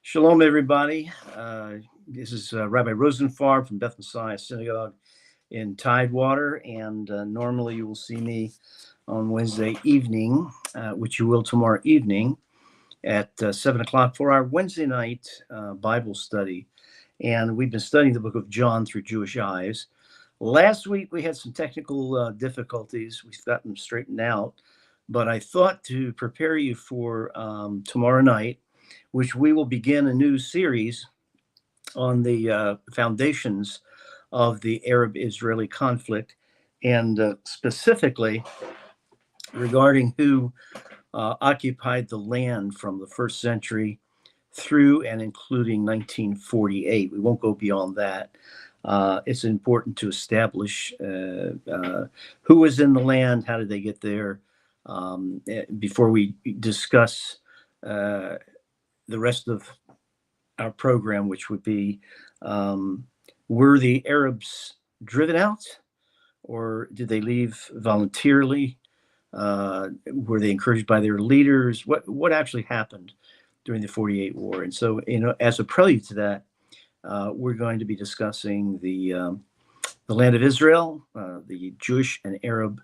Shalom, everybody. This is Rabbi Rosenfarb from Beth Messiah Synagogue in Tidewater, and normally you will see me on Wednesday evening, which you will tomorrow evening at 7 o'clock for our Wednesday night Bible study. And we've been studying the book of John through Jewish eyes. Last week we had some technical difficulties. We've gotten them straightened out, but I thought to prepare you for tomorrow night, which we will begin a new series on the foundations of the Arab-Israeli conflict, and specifically regarding who occupied the land from the first century through and including 1948. We won't go beyond that. It's important to establish who was in the land, how did they get there, before we discuss the rest of our program, which would be, were the Arabs driven out, or did they leave voluntarily? Were they encouraged by their leaders? What actually happened during the 48 war? And so, as a prelude to that, we're going to be discussing the land of Israel, the Jewish and Arab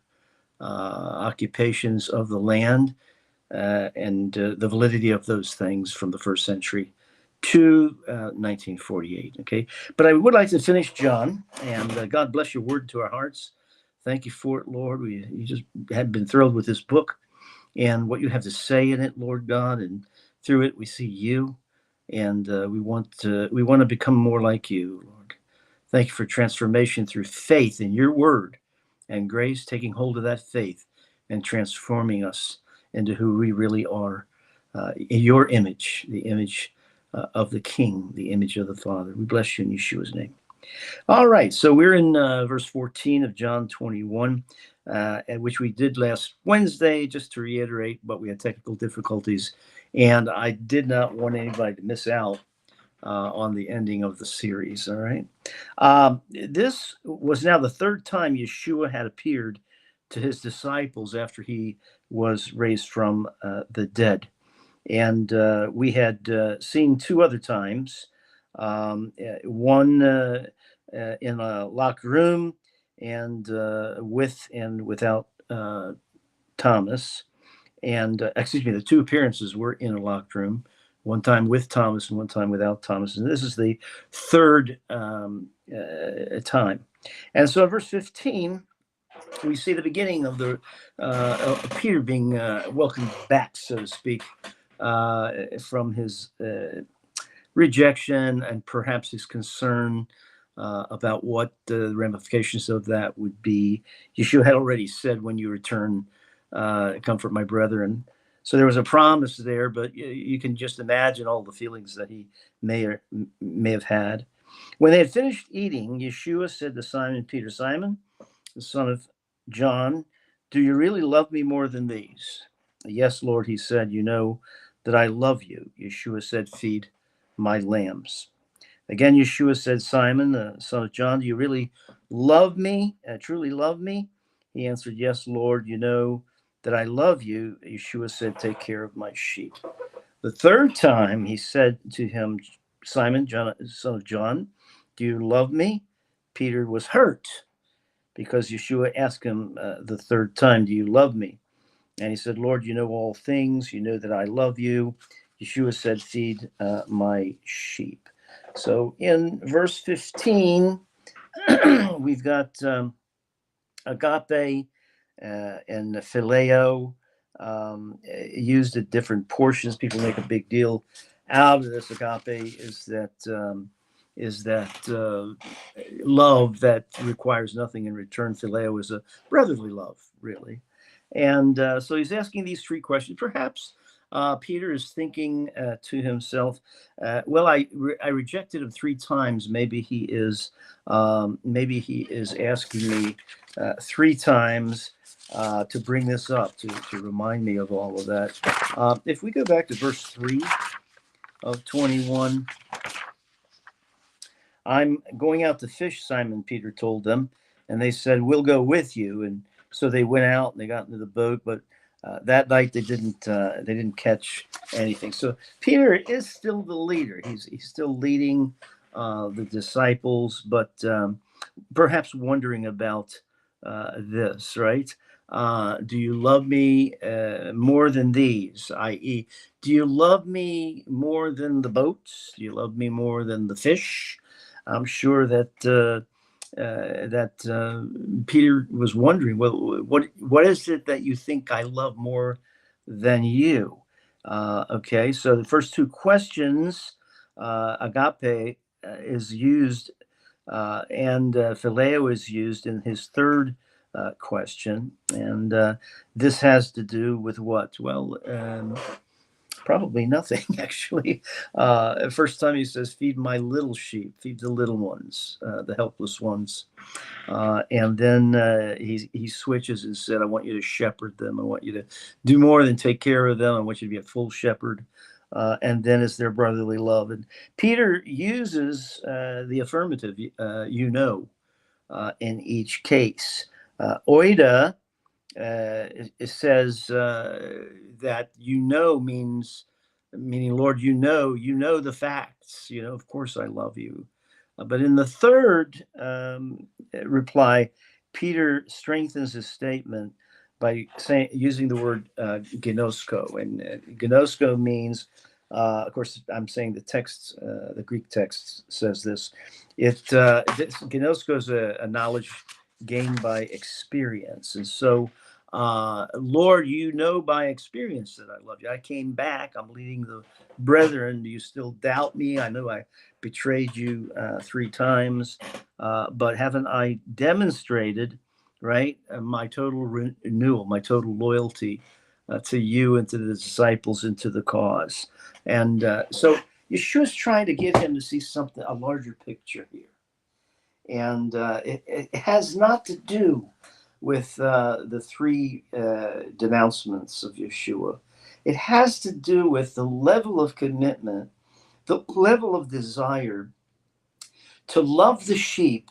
occupations of the land, and the validity of those things from the first century to 1948. Okay, but I would like to finish John, and God bless your word to our hearts. Thank you for it, Lord. You just had been thrilled with this book and what you have to say in it, Lord God, and through it we see you, and we want to become more like you, Lord. Thank you for transformation through faith in your word and grace, taking hold of that faith and transforming us into who we really are, in your image, the image of the King, the image of the Father. We bless you in Yeshua's name. All right, so we're in verse 14 of John 21, which we did last Wednesday, just to reiterate, but we had technical difficulties, and I did not want anybody to miss out on the ending of the series, all right? This was now the third time Yeshua had appeared to his disciples after he was raised from the dead. And we had seen two other times, one in a locked room, and with and without Thomas. And the two appearances were in a locked room, one time with Thomas and one time without Thomas. And this is the third time. And so in verse 15, we see the beginning of the Peter being welcomed back, so to speak, from his rejection and perhaps his concern about what the ramifications of that would be. Yeshua had already said, when you return, comfort my brethren. So there was a promise there, but you can just imagine all the feelings that he may have had. When they had finished eating, Yeshua said to Simon Peter, Simon, the son of John, do you really love me more than these? Yes, Lord, he said, you know that I love you. Yeshua said, feed my lambs. Again, Yeshua said, Simon, the son of John, do you really love me, truly love me? He answered, yes, Lord, you know that I love you. Yeshua said, take care of my sheep. The third time he said to him, Simon, son of John, do you love me? Peter was hurt because Yeshua asked him the third time, do you love me? And he said, Lord, you know all things. You know that I love you. Yeshua said, feed my sheep. So in verse 15, we've got agape and phileo used at different portions. People make a big deal out of this. Agape is that love that requires nothing in return. Phileo is a brotherly love, really. And so he's asking these three questions. Perhaps Peter is thinking to himself, well, I rejected him three times. Maybe he is asking me three times to bring this up, to remind me of all of that. If we go back to verse 3 of 21, I'm going out to fish, Simon Peter told them, and they said, we'll go with you. And so they went out and they got into the boat, but that night they didn't catch anything. So Peter is still the leader. He's still leading the disciples, but perhaps wondering about this, right? Do you love me more than these? I.e., do you love me more than the boats? Do you love me more than the fish? I'm sure that Peter was wondering, well, what is it that you think I love more than you? Okay, so the first two questions, agape is used, and phileo is used in his third question, and this has to do with what? Well, probably nothing, actually. First time he says, "Feed my little sheep, feed the little ones, the helpless ones," and then he switches and said, "I want you to shepherd them. I want you to do more than take care of them. I want you to be a full shepherd." And then it's their brotherly love. And Peter uses the affirmative, in each case. Oida it says that means meaning, Lord, you know the facts. Of course I love you. But in the third reply, Peter strengthens his statement by using the word gnosko, and gnosko means, of course, I'm saying the text, the Greek text says this. Gnosko is a knowledge gained by experience, and so, Lord, you know by experience that I love you. I came back. I'm leading the brethren. Do you still doubt me? I know I betrayed you 3 times, but haven't I demonstrated, right, my total renewal, my total loyalty to you and to the disciples and to the cause? And so Yeshua's trying to get him to see something, a larger picture here. And it has not to do with the 3 denouncements of Yeshua. It has to do with the level of commitment, the level of desire to love the sheep,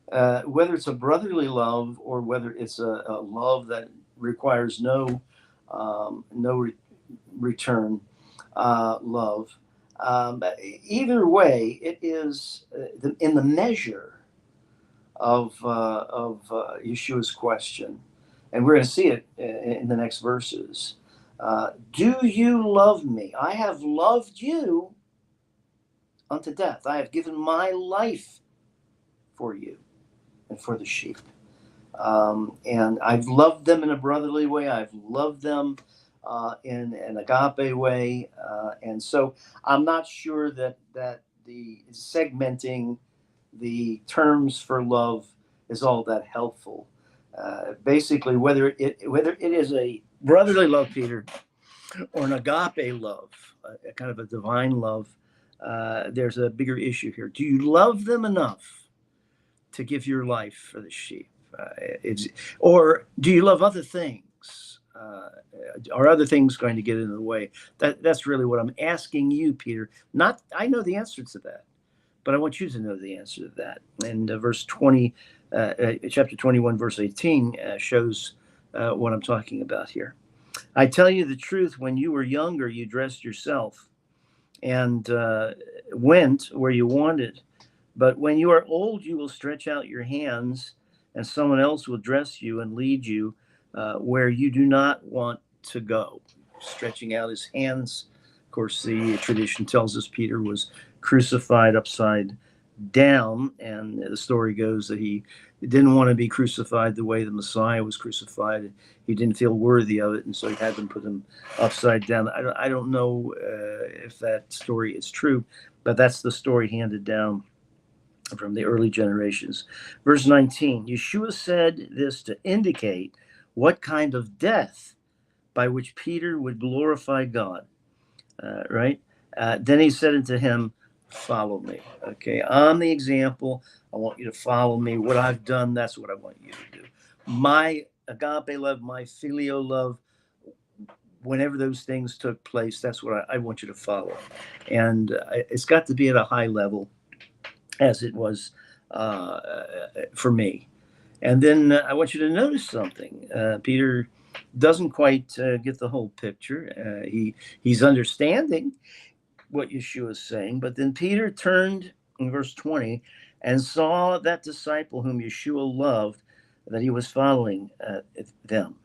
whether it's a brotherly love or whether it's a love that requires no return love. Either way, it is in the measure of Yeshua's question, and we're going to see it in the next verses. Do you love me? I have loved you unto death. I have given my life for you and for the sheep. And I've loved them in a brotherly way. I've loved them in an agape way. And so I'm not sure that the segmenting the terms for love is all that helpful. Basically, whether it is a brotherly love, Peter, or an agape love, a kind of a divine love, there's a bigger issue here. Do you love them enough to give your life for the sheep? Or do you love other things? Are other things going to get in the way? That's really what I'm asking you, Peter. Not, I know the answer to that, but I want you to know the answer to that. And verse 20, chapter 21, verse 18 shows what I'm talking about here. I tell you the truth, when you were younger, you dressed yourself and went where you wanted. But when you are old, you will stretch out your hands, and someone else will dress you and lead you where you do not want to go. Stretching out his hands. Of course, the tradition tells us Peter was crucified upside down, and the story goes that he didn't want to be crucified the way the Messiah was crucified. He didn't feel worthy of it, and so he had them put him upside down. I don't know if that story is true, but that's the story handed down from the early generations. Verse 19, Yeshua said this to indicate what kind of death by which Peter would glorify God, right? Then he said unto him, follow me. Okay, I'm the example. I want you to follow me. What I've done, that's what I want you to do. My agape love, my filio love, whenever those things took place, that's what I want you to follow. And it's got to be at a high level, as it was for me. And then I want you to notice something. Peter doesn't quite get the whole picture. He's understanding what Yeshua is saying, but then Peter turned in verse 20 and saw that disciple whom Yeshua loved, that he was following them.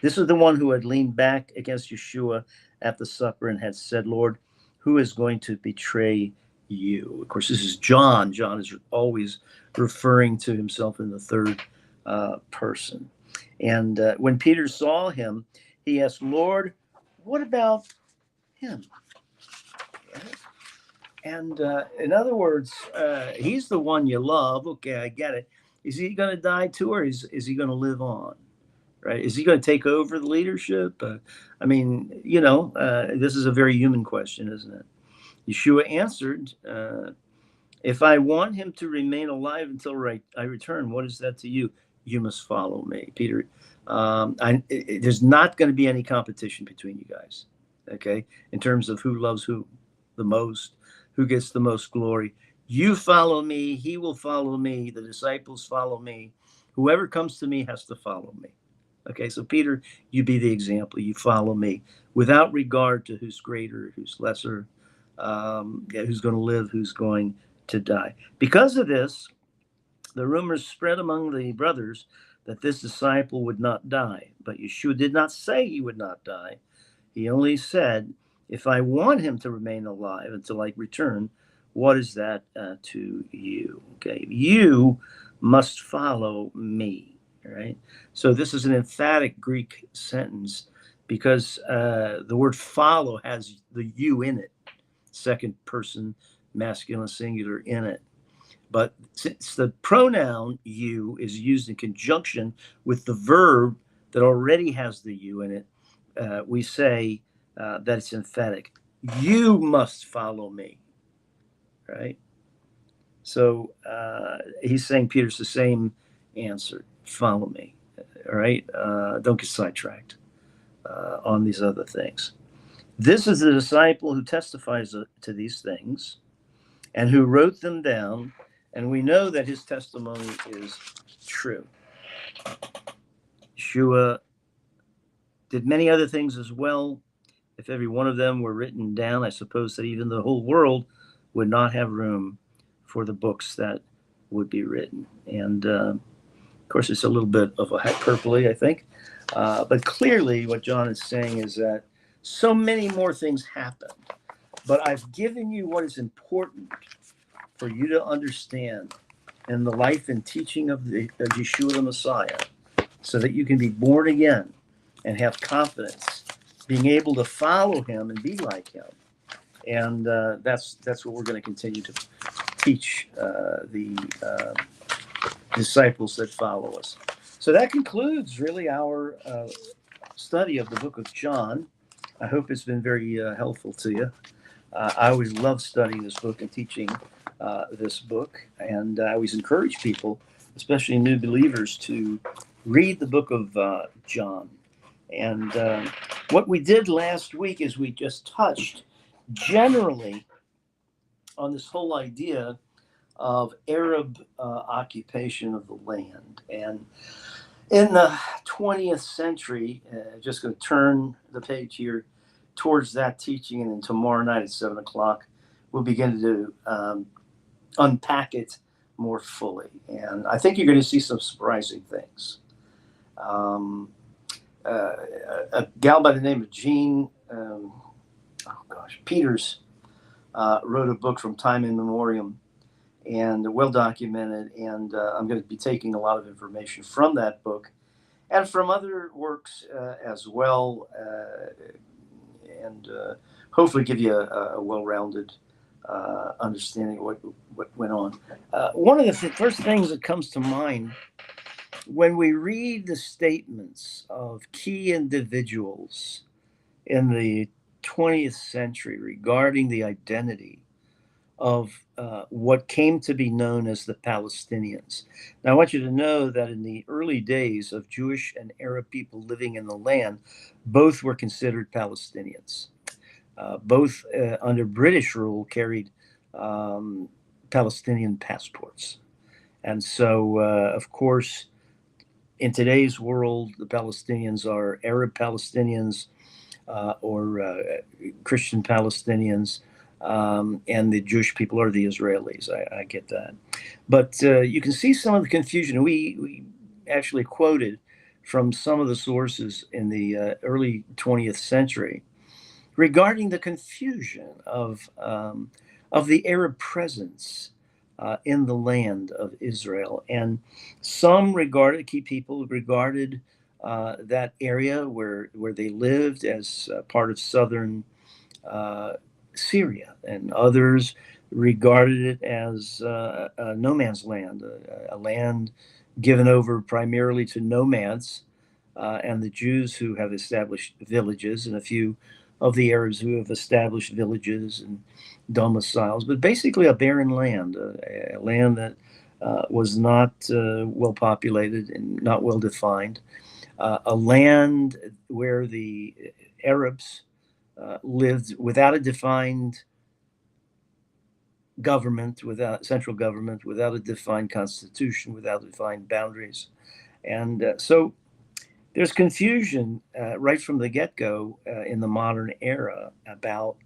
This is the one who had leaned back against Yeshua at the supper and had said, Lord, who is going to betray you? Of course, this is John. John is always referring to himself in the third person. And when Peter saw him, he asked, Lord, what about him? And in other words, he's the one you love. Okay, I get it. Is he going to die too, or is he going to live on? Right? Is he going to take over the leadership? I mean, this is a very human question, isn't it? Yeshua answered, if I want him to remain alive until I return, what is that to you? You must follow me. Peter, there's not going to be any competition between you guys, okay, in terms of who loves who the most, who gets the most glory. You follow me, he will follow me, the disciples follow me. Whoever comes to me has to follow me. Okay, so Peter, you be the example. You follow me without regard to who's greater, who's lesser, who's going to live, who's going to die. Because of this, the rumors spread among the brothers that this disciple would not die. But Yeshua did not say he would not die. He only said, if I want him to remain alive until I return, what is that to you? Okay, you must follow me. Right? So this is an emphatic Greek sentence because the word follow has the you in it, second person masculine singular in it. But since the pronoun you is used in conjunction with the verb that already has the you in it, we say that it's emphatic. You must follow me, right? So he's saying, Peter's the same answer. Follow me, all right? Don't get sidetracked on these other things. This is the disciple who testifies to these things and who wrote them down, and we know that his testimony is true. Yeshua did many other things as well. If every one of them were written down, I suppose that even the whole world would not have room for the books that would be written. And of course, it's a little bit of a hyperbole, I think. But clearly, what John is saying is that so many more things happened. But I've given you what is important for you to understand in the life and teaching of Yeshua the Messiah, so that you can be born again and have confidence, being able to follow him and be like him. And that's what we're going to continue to teach the disciples that follow us. So that concludes really our study of the book of John. I hope it's been very helpful to you. I always love studying this book and teaching this book, and I always encourage people, especially new believers, to read the book of John. And what we did last week is we just touched generally on this whole idea of Arab occupation of the land. And in the 20th century, just going to turn the page here towards that teaching, and then tomorrow night at 7 o'clock, we'll begin to unpack it more fully. And I think you're going to see some surprising things. A gal by the name of Jean, Peters, wrote a book from time immemorial, and well documented. And I'm going to be taking a lot of information from that book and from other works as well, and hopefully give you a well-rounded understanding of what went on. One of the first things that comes to mind when we read the statements of key individuals in the 20th century regarding the identity of what came to be known as the Palestinians. Now, I want you to know that in the early days of Jewish and Arab people living in the land, both were considered Palestinians. Both under British rule carried Palestinian passports. And so, of course, in today's world, the Palestinians are Arab Palestinians or Christian Palestinians, and the Jewish people are the Israelis. I get that. But you can see some of the confusion. We actually quoted from some of the sources in the early 20th century regarding the confusion of the Arab presence in the land of Israel. And some regarded, key people regarded that area where they lived as part of southern uh, Syria, and others regarded it as a no man's land, a land given over primarily to nomads and the Jews who have established villages, and a few of the Arabs who have established villages and domiciles, but basically a barren land, a land that was not well populated and not well defined, a land where the Arabs lived without a defined government, without central government, without a defined constitution, without defined boundaries. And so there's confusion right from the get-go in the modern era about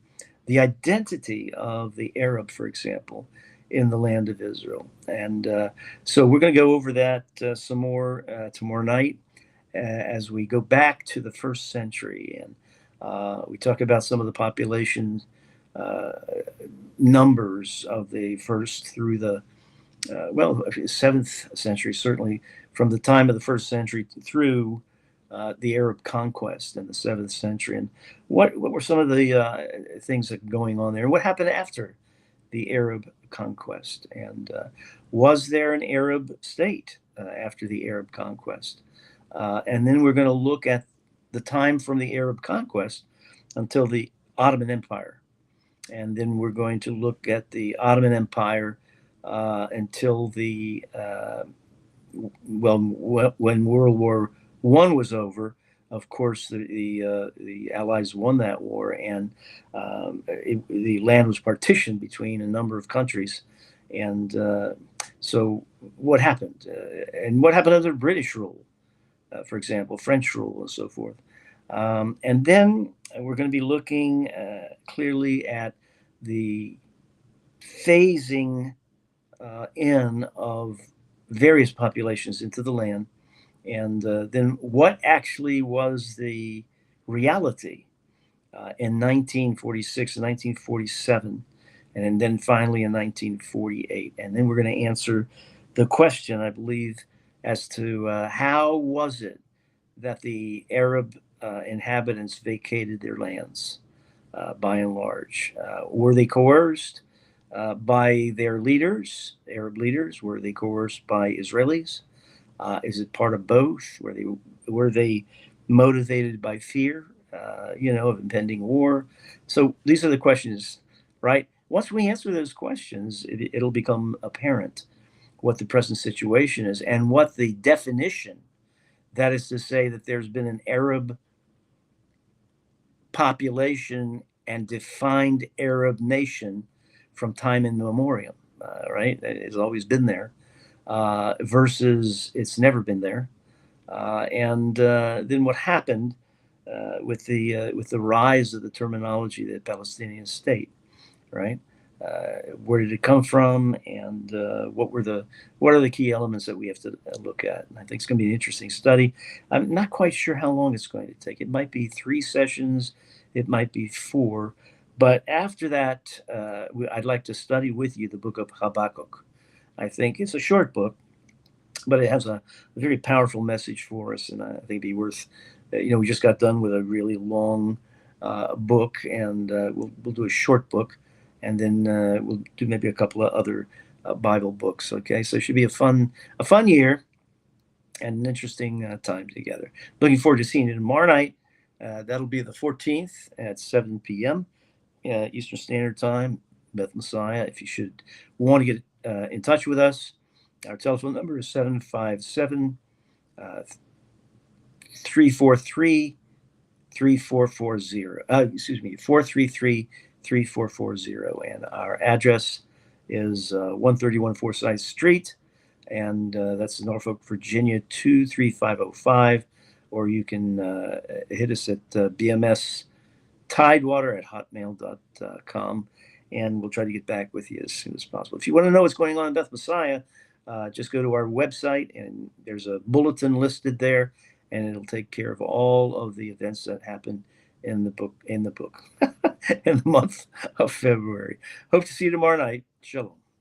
the identity of the Arab, for example, in the land of Israel. And so we're going to go over that some more tomorrow night as we go back to the first century. And we talk about some of the population uh, numbers of the first through the seventh century, certainly from the time of the first century through the Arab conquest in the seventh century, and what were some of the things that were going on there, and what happened after the Arab conquest, and was there an Arab state after the Arab conquest? And then we're going to look at the time from the Arab conquest until the Ottoman Empire, and then we're going to look at the Ottoman Empire until the when World War I was over. Of course, the Allies won that war, and the land was partitioned between a number of countries. And so, what happened? And what happened under British rule, for example, French rule, and so forth. And then we're going to be looking clearly at the phasing in of various populations into the land, and then what actually was the reality in 1946 and 1947, and then finally in 1948. And then we're going to answer the question, I believe, as to how was it that the Arab inhabitants vacated their lands by and large? Were they coerced by their leaders, Arab leaders? Were they coerced by Israelis? Is it part of both? Were they motivated by fear, of impending war? So these are the questions, right? Once we answer those questions, it'll become apparent what the present situation is and what the definition, that is to say, that there's been an Arab population and defined Arab nation from time immemorial, right? It's always been there, versus it's never been there. And then what happened with the rise of the terminology, the Palestinian state, right? Where did it come from, and what are the key elements that we have to look at? And I think it's going to be an interesting study. I'm not quite sure how long it's going to take. It might be 3 sessions, it might be 4, but after that, I'd like to study with you the book of Habakkuk. I think it's a short book, but it has a very powerful message for us, and I think it'd be worth. We just got done with a really long book, and we'll do a short book, and then we'll do maybe a couple of other Bible books. Okay, so it should be a fun year and an interesting time together. Looking forward to seeing you tomorrow night. That'll be the 14th at 7 p.m. Eastern Standard Time. Beth Messiah. If you should want to get in touch with us, our telephone number is 757 343 3440. Excuse me, 433 3440. And our address is 131 Forsyth Street, and that's Norfolk, Virginia 23505. Or you can hit us at bmstidewater@hotmail.com, and we'll try to get back with you as soon as possible. If you want to know what's going on in Beth Messiah, just go to our website, and there's a bulletin listed there, and it'll take care of all of the events that happen in the book in the month of February. Hope to see you tomorrow night. Shalom.